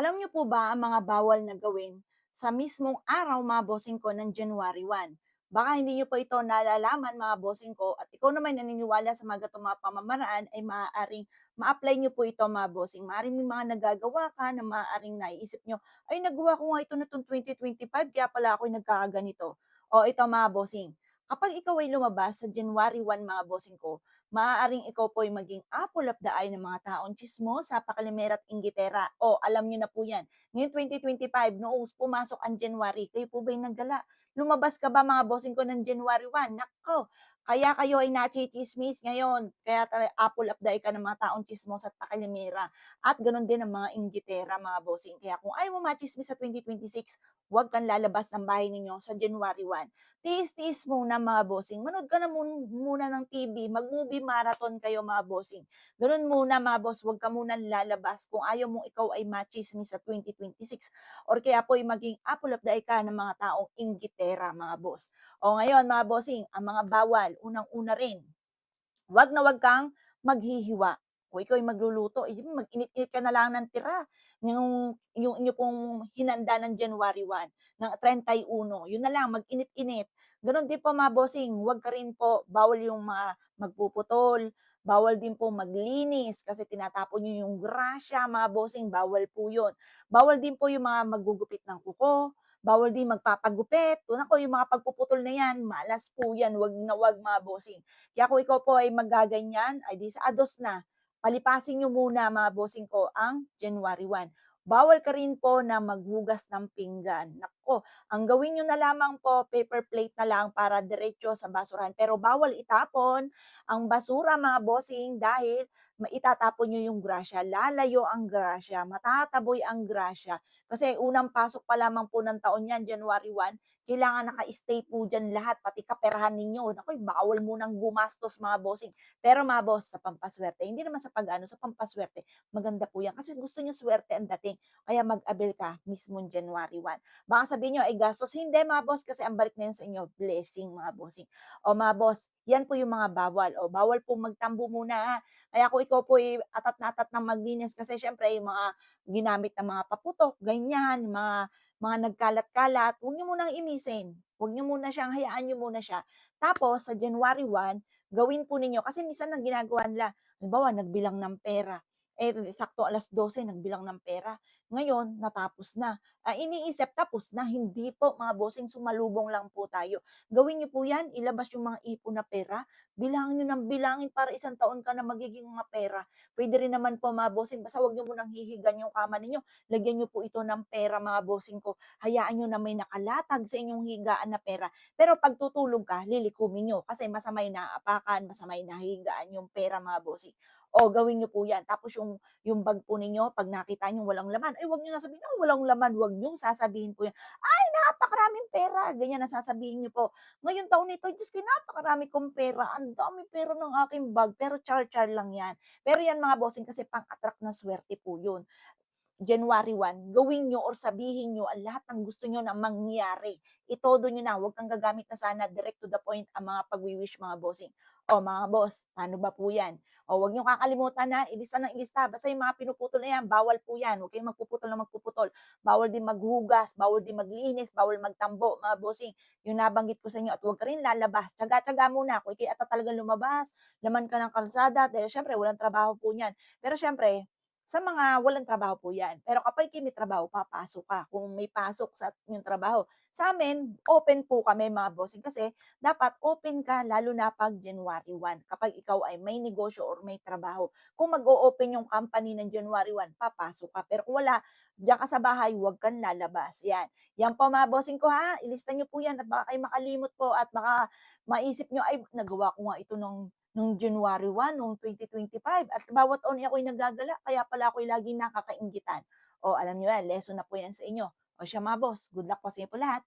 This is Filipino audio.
Alam niyo po ba ang mga bawal na gawin sa mismong araw mga bossing ko ng January 1? Baka hindi niyo po ito nalalaman mga bossing ko at ikaw naman naniniwala sa mga ganitong mga pamamaraan ay maaaring ma-apply niyo po ito mga bossing. Maaaring may mga nagagawa ka na maaaring naiisip niyo, ay nagawa ko nga ito nitong 2025 kaya pala ako'y nagkakaganito. O ito mga bossing, kapag ikaw ay lumabas sa January 1 mga bossing ko, maaaring ikaw po ay maging apple of the eye ng mga taong tsismos, sapakalimera at inggitera. O alam niyo na po yan. Ngayon 2025, noong pumasok ang January, kayo po ba'y naggala? Lumabas ka ba mga bossing ko ng January 1? Nako, kaya kayo ay nachichismis ngayon. Kaya apple of the eye ka ng mga taong tsismos at pakalimera. At ganun din ang mga inggitera mga bossing. Kaya kung ayaw mo machismis sa 2026, huwag kang lalabas ng bahay ninyo sa January 1. Tiis-tiis muna mga bossing, manood ka na muna ng TV, mag-movie marathon kayo mga bossing. Gano'n muna mga boss, huwag ka munang lalabas kung ayaw mong ikaw ay machismis sa 2026 or kaya po'y maging apple of the eye ka ng mga taong inggitera mga boss. O ngayon mga bossing, ang mga bawal, unang-una rin, 'wag kang maghihiwa. Kung ikaw ay magluluto, eh, di mag-init-init ka na lang ng tira, yung inyo pong hinanda ng January 1, ng 31, yun na lang mag-init-init. Gano'n din po mga bossing, 'wag ka rin po bawal yung mga magpuputol, bawal din po maglinis kasi tinatapon niyo yung grasya mga bossing, bawal po yun. Bawal din po yung mga maggugupit ng kuko, bawal din magpapagupit, naku yung mga pagpuputol na yan, malas po yan, 'wag na 'wag mga bossing. Kaya kung ikaw po ay maggaganyan, ay di sa ados na. Palipasin niyo muna mga bossing ko ang January 1. Bawal ka rin po na maghugas ng pinggan. Naku, ang gawin niyo na lamang po, paper plate na lang para diretso sa basurahan. Pero bawal itapon ang basura mga bossing dahil itatapon niyo yung grasya. Lalayo ang grasya, matataboy ang grasya. Kasi unang pasok pa lamang po ng taon yan, January 1, kailangan naka-stay po diyan lahat, pati kaperahan ninyo. Naku, bawal munang gumastos mga bossing. Pero mga boss, sa pampaswerte, hindi naman sa pag-ano, sa pampaswerte, maganda po yan. Kasi gusto niyo swerte ang dating. Kaya mag-avail ka mismong January 1. Baka sabihin niyo, ay gastos. Hindi mga boss, kasi ang balik na yan sa inyo, blessing mga bossing. O mga boss, yan po yung mga bawal. O bawal po magtambo muna ha. Kaya kung ikaw po ay atat na atat ng maglinis, kasi syempre yung mga ginamit ng mga paputok, ganyan, mga nagkalat-kalat, huwag niyo munang imisin. Huwag niyo muna siyang hayaan niyo muna siya. Tapos sa January 1, gawin po ninyo kasi minsan ang ginagawa nila, halimbawa nagbilang ng pera, eh, sakto 12:00 nagbilang ng pera, ngayon natapos na. Iniisip tapos na, hindi po mga bossing, sumalubong lang po tayo. Gawin niyo po 'yan, ilabas yung mga ipon na pera, bilangin niyo ng bilangin para isang taon ka na magiging mga pera. Puwede rin naman po mga bossing, basta huwag niyo munang hihigan yung kama ninyo, lagyan niyo po ito ng pera mga bossing ko. Hayaan niyo na may nakalatag sa inyong higaan na pera. Pero 'pag tutulog ka, lilikumin niyo kasi masama yung naaapakan, masama yung nahihigaan yung pera mga bossing. O gawin niyo po 'yan. Tapos yung bag po ninyo 'pag nakita niyong walang laman, ay huwag niyo sasabihin, "Ay walang laman." Huwag niyong sasabihin po 'yan, "Ay napakaraming pera." Ganyan na sasabihin niyo po. Ngayong taon nito, Diyos ko napakarami kong pera, ang dami pera ng aking bag, pero char-char lang 'yan. Pero 'yan mga bossing kasi pang-attract na swerte po 'yun. January 1, gawin niyo or sabihin niyo ang lahat ng gusto niyo na mangyari. Itodo niyo na, huwag kang gagamit na sana direct to the point ang mga pagwi-wish mga bossing. O mga boss, paano ba po yan? O huwag niyo kakalimutan na ilista ng ilista, basta yung mga pinuputol na yan, bawal po yan. Huwag kayong magpuputol na magpuputol. Bawal din maghugas, bawal din maglinis, bawal magtambo mga bossing. Yung nabanggit ko sa inyo at huwag ka rin lalabas. Tiyaga-tiyaga muna kung ikay ata talagang lumabas, laman ka ng kalsada, dahil syempre walang trabaho po niyan. Pero syempre, sa mga walang trabaho po 'yan. Pero kapag kayo may trabaho, papasok ka kung may pasok sa yung trabaho. Sa'min, open po kami mga bossing kasi dapat open ka lalo na 'pag January 1 kapag ikaw ay may negosyo or may trabaho. Kung mag-o-open yung company ng January 1, papasok ka. Pero kung wala, diyan ka sa bahay, huwag kang lalabas, 'yan. 'Yan po mga bossing ko ha, ilista niyo po 'yan at baka kayo makalimot po at baka maisip niyo, "Ay nagawa ko nga ito nung January 1 nung 2025 at bawat taon ako'y naggagala kaya pala ako'y laging nakakainggitan." O alam niyo yan, lesson na po yan sa inyo. O siya mga boss, good luck po sa inyo po lahat.